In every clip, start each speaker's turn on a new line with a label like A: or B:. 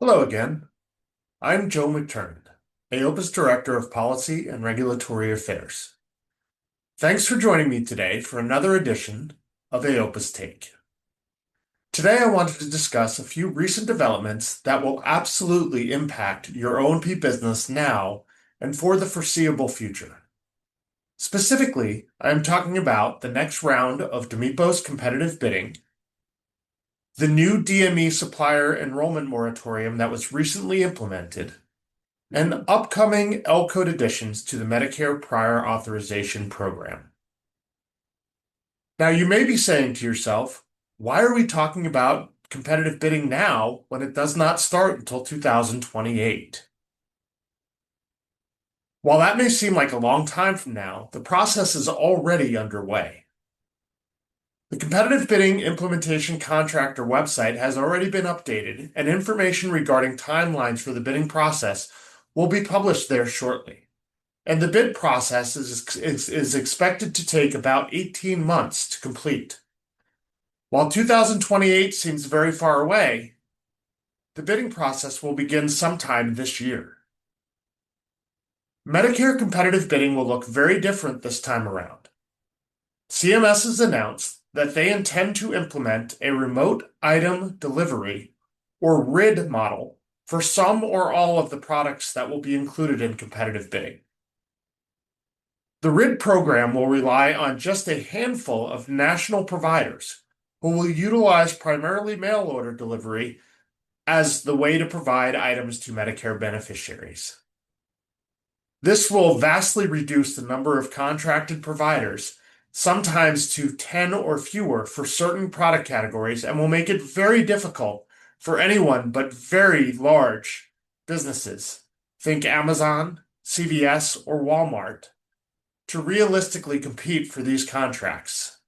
A: Hello again. I'm Joe McTurnan, AOPA's Director of Policy and Regulatory Affairs. Thanks for joining me today for another edition of AOPA's Take. Today I wanted to discuss a few recent developments that will absolutely impact your O&P business now and for the foreseeable future. Specifically, I am talking about the next round of DMEPO's competitive bidding, the new DME supplier enrollment moratorium that was recently implemented, and upcoming L-code additions to the Medicare Prior Authorization Program. Now, you may be saying to yourself, why are we talking about competitive bidding now when it does not start until 2028? While that may seem like a long time from now, the process is already underway. The competitive bidding implementation contractor website has already been updated, and information regarding timelines for the bidding process will be published there shortly. And the bid process is expected to take about 18 months to complete. While 2028 seems very far away, the bidding process will begin sometime this year. Medicare competitive bidding will look very different this time around. CMS has announced that they intend to implement a remote item delivery, or RID model, for some or all of the products that will be included in competitive bidding. The RID program will rely on just a handful of national providers who will utilize primarily mail order delivery as the way to provide items to Medicare beneficiaries. This will vastly reduce the number of contracted providers, sometimes to 10 or fewer for certain product categories, and will make it very difficult for anyone but very large businesses, think Amazon, CVS, or Walmart, to realistically compete for these contracts.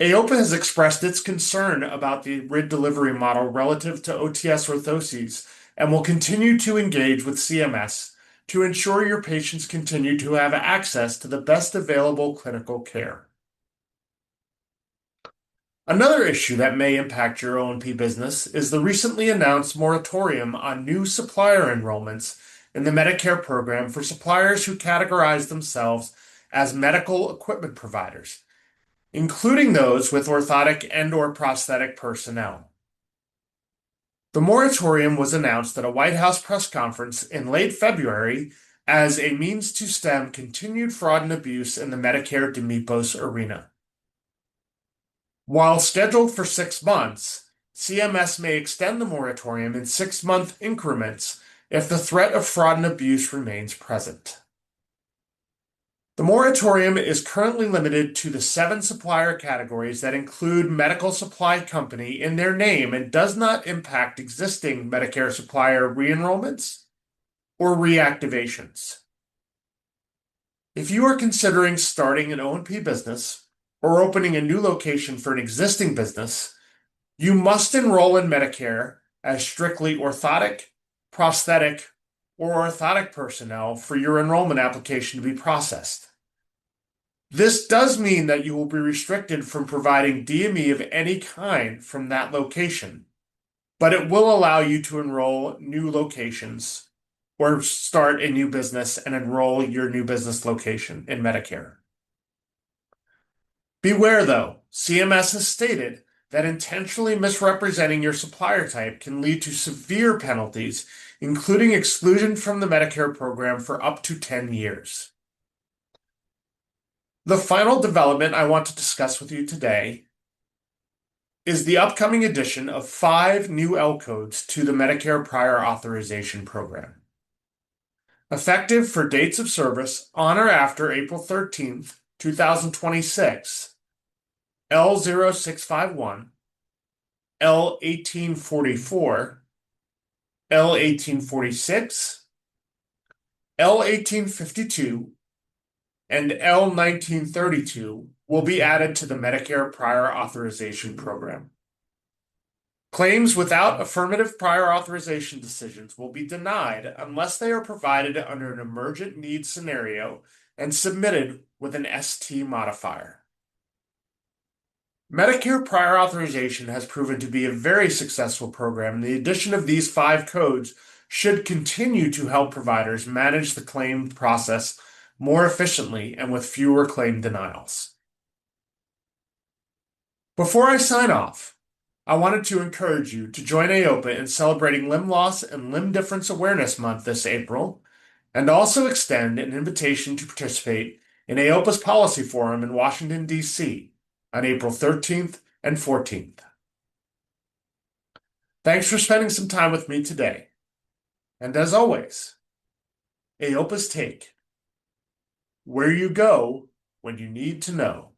A: AOPA has expressed its concern about the RID delivery model relative to OTS orthoses and will continue to engage with CMS to ensure your patients continue to have access to the best available clinical care. Another issue that may impact your O&P business is the recently announced moratorium on new supplier enrollments in the Medicare program for suppliers who categorize themselves as medical equipment providers, including those with orthotic and/or prosthetic personnel. The moratorium was announced at a White House press conference in late February as a means to stem continued fraud and abuse in the Medicare DMEPOS arena. While scheduled for 6 months, CMS may extend the moratorium in 6-month increments if the threat of fraud and abuse remains present. The moratorium is currently limited to the 7 supplier categories that include medical supply company in their name and does not impact existing Medicare supplier re-enrollments or reactivations. If you are considering starting an O&P business or opening a new location for an existing business, you must enroll in Medicare as strictly orthotic, prosthetic, or orthotic personnel for your enrollment application to be processed. This does mean that you will be restricted from providing DME of any kind from that location, but it will allow you to enroll new locations or start a new business and enroll your new business location in Medicare. Beware though, CMS has stated that intentionally misrepresenting your supplier type can lead to severe penalties, including exclusion from the Medicare program for up to 10 years. The final development I want to discuss with you today is the upcoming addition of 5 new L codes to the Medicare Prior Authorization Program. Effective for dates of service on or after April 13th, 2026, L0651, L1844, L1846, L1852, and L1932 will be added to the Medicare Prior Authorization Program. Claims without affirmative prior authorization decisions will be denied unless they are provided under an emergent needs scenario and submitted with an ST modifier. Medicare prior authorization has proven to be a very successful program, and the addition of these five codes should continue to help providers manage the claim process more efficiently and with fewer claim denials. Before I sign off, I wanted to encourage you to join AOPA in celebrating Limb Loss and Limb Difference Awareness Month this April, and also extend an invitation to participate in AOPA's Policy Forum in Washington, D.C. on April 13th and 14th. Thanks for spending some time with me today. And as always, AOPA's Take, where you go when you need to know.